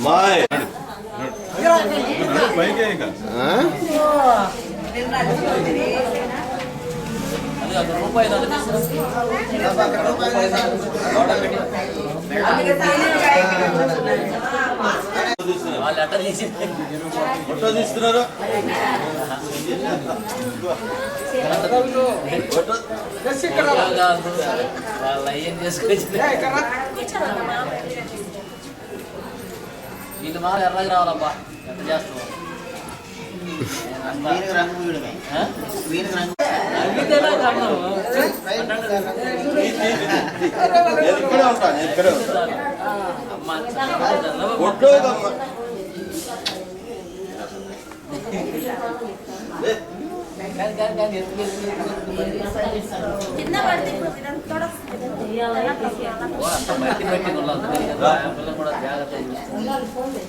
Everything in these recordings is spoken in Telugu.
మాయ్ పైకి ఇంకా ఫోటో తీస్తున్నారు. వీళ్ళు మాకు ఎర్రగా రావాలబ్బా, ఎంత చేస్తావు? కూడా జాగ్రత్త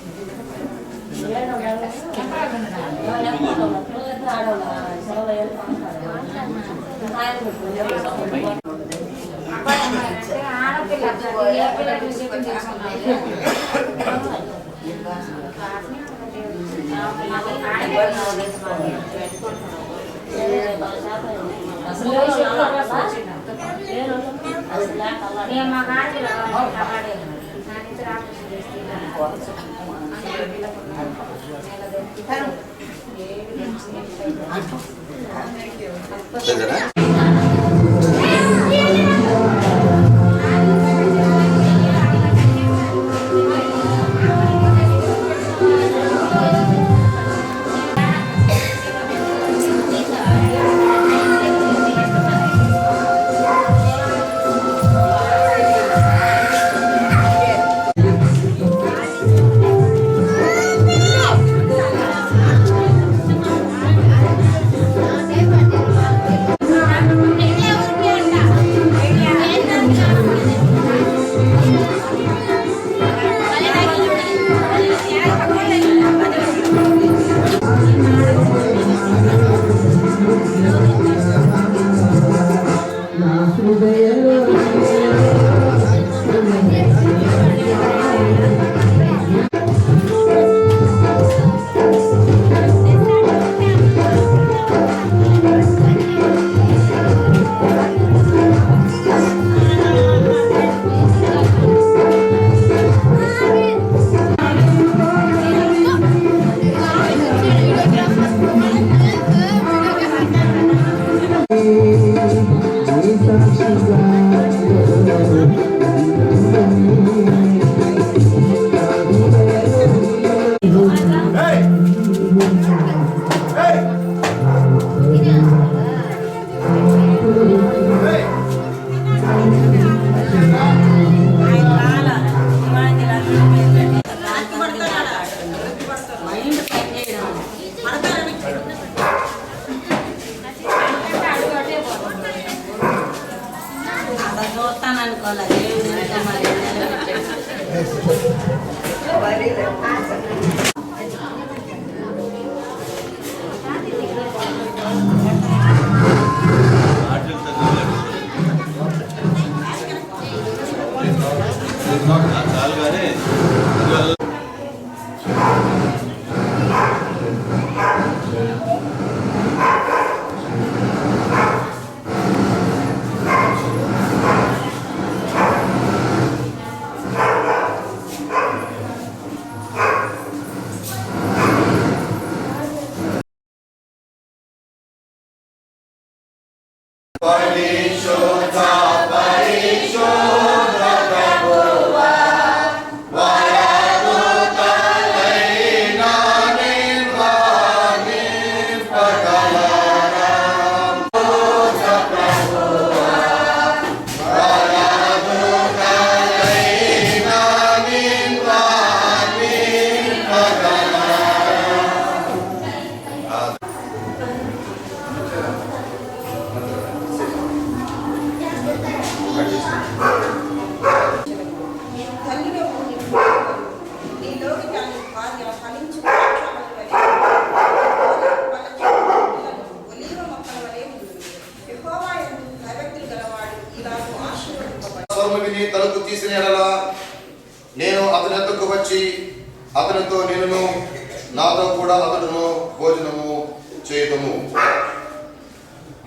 స్వరము విని తలుపు తీసిన ఎడల నేను అతని వద్దకు వచ్చి అతనితో నేను నాతో కూడా అతడును భోజనము చేయదము.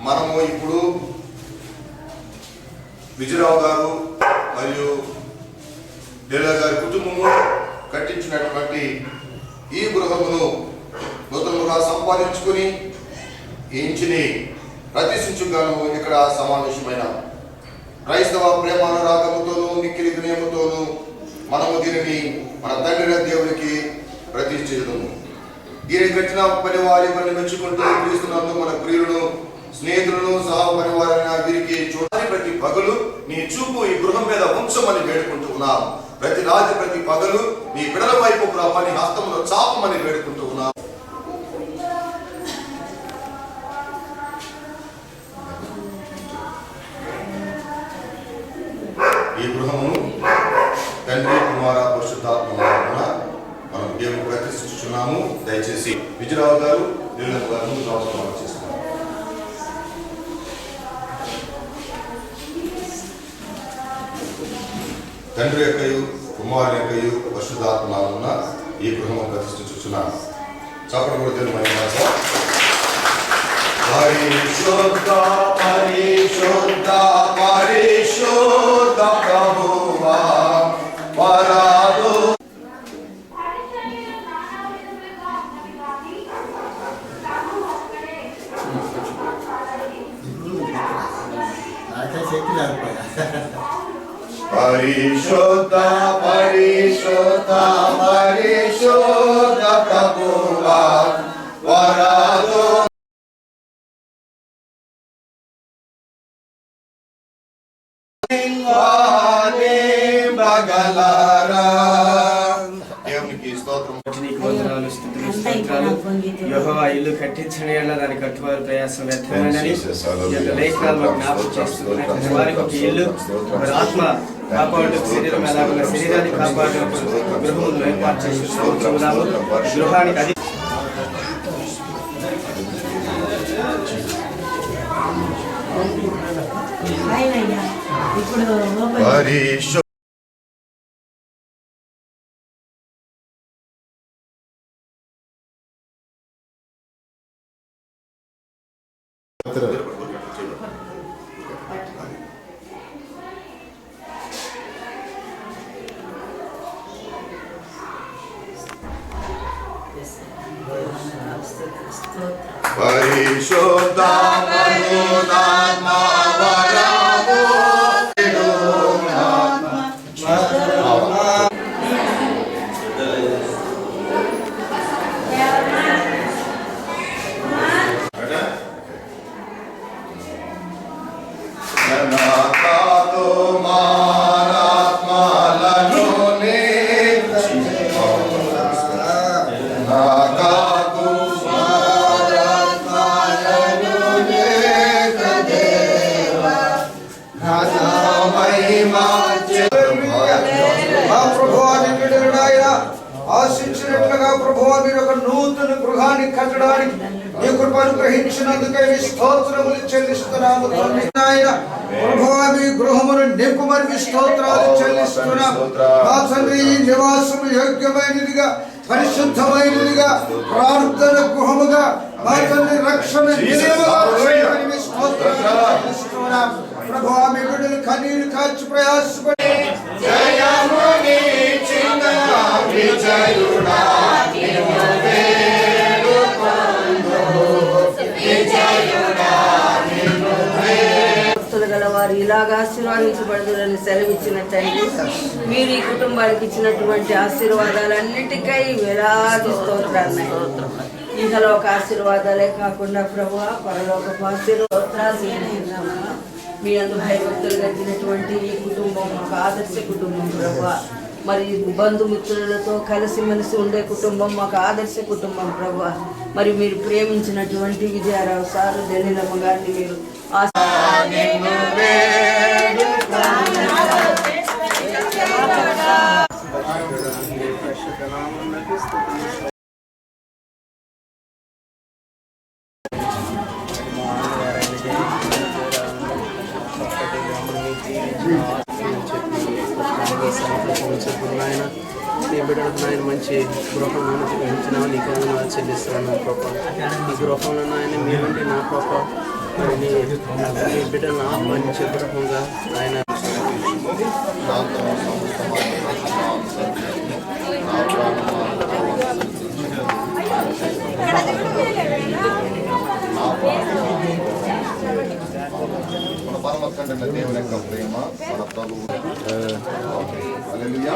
మనము ఇప్పుడు విజయరావు గారు మరియు డేలా గారి కుటుంబము కట్టించినటువంటి ఈ గృహమును నూతనముగా సంపాదించుకుని ఈ ఇంటిని ప్రతిష్ఠించుగాను ఇక్కడ సమావేశమైన క్రైస్తవ ప్రేమానురాగముతోనూ మిక్కిలి వినయముతోనూ మనము దీనిని మన తండ్రి దేవునికి ప్రతిష్ఠించదము. దీని కట్టిన పని వారి మనల్ని మెచ్చుకుంటూ క్రీస్తునందు మన ప్రియులను స్నేహితులను సహా పనివారైన వీరికి చూడాలి. ప్రతి పగలు నీ చూపు ఈ గృహం మీద ఉంచమని వేడుకుంటూ ఉన్నాం. ప్రతి రాత్రి ప్రతి పగలు నీ బిడల వైపు నీ హస్తమును చాపమని వేడుకుంటూ ఉన్నాం. ఈ గృహమును తండ్రి కుమార పరిశుద్ధాత్మ మనం దేవుడు ప్రతిష్ఠించున్నాము. దయచేసి విజయరావు గారు దేవుని గారు ముందు రావాలని చేస్తున్నాం. తండ్రి యొక్కయు కుమారుని యొక్కయు పరిశుద్ధాత్మ ఈ గృహము ప్రతిష్ఠించున్నాము. చాపడ కొడుతున్న పరిశుద్ధ పరిశుద్ధ పరిశుద్ధ ప్రభువా పరాదు పరిశుద్ధ పరిశుద్ధ పరిశుద్ధ ప్రభువా పరాదు యెహోవా ఇల్లు కట్టించిన యెడల దాని కట్టువారి ప్రయాసం వ్యర్థమైనది. లేఖనాలు జ్ఞాపకం చేస్తున్నటువంటి వారికి ఒక ఇల్లు ఒక ఆత్మ కాపాడుటకు శరీరం ఎలాగ శరీరాన్ని కాపాడుటకు గృహమును ఏర్పాటు చేస్తున్నాము. గృహానికి అది పరిశుద్ధ ఆశించినట్లుగా ప్రభువా మీరు ఒక నూతన గృహాన్ని కట్టడానికి మీ కృపను గ్రహించినందుకే మీ స్తోత్రములు చెల్లిస్తున్నాము. ప్రభువా మీ గృహమును నింపమని మీ స్తోత్రాలు చెల్లిస్తున్నాము. మా తండ్రి ఈ నివాసము యోగ్యమైనదిగా పరిశుద్ధమైనదిగా ప్రార్థన గృహముగా మా తండ్రి రక్షణ మీ స్తోత్రాలు చెల్లిస్తున్నాము. ప్రభువా మీ బిడ్డలు కన్నీరు కాచి ప్రయాసపడి వారు ఇలాగా ఆశీర్వాదించబడుతుందని సెలవిచ్చినట్టండి. మీరు ఈ కుటుంబానికి ఇచ్చినటువంటి ఆశీర్వాదాలన్నిటికై వేలాది స్తోత్రాలు. ఇహలోక ఆశీర్వాదాలే కాకుండా ప్రభువా పరలోకపు ఆశీర్వాదాలు మీ అందు భయభక్తులు కలిగినటువంటి ఈ కుటుంబం మాకు ఆదర్శ కుటుంబం ప్రభువా. మరి బంధుమిత్రులతో కలిసిమెలిసి ఉండే కుటుంబం మాకు ఆదర్శ కుటుంబం ప్రభువా. మరి మీరు ప్రేమించినటువంటి విజయారావు సారు జనీలమ్మ గారిని మీరు చెప్తున్నాను నాయన. నీ బిడ్డలకు నాయన మంచి గృహంలో గ్రహించినావు, నీకు వందనాలు చెల్లిస్తున్నాను నా ప్రభా. ఈ గృహంలో నాయన మీరుండి నా ప్రభా, మరి నీ బిడ్డలను ఆహ్వానించే గృహంగా ఆయన మన పరమ తండ్రి దేవుని యొక్క ప్రేమ, మన ప్రభువు హల్లెలూయా.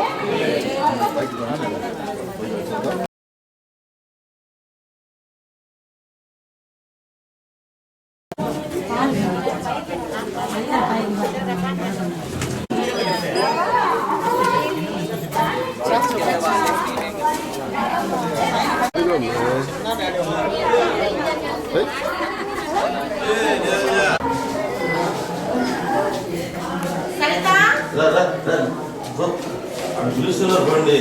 పైకి రండి. పిలుస్తున్నారు రండి.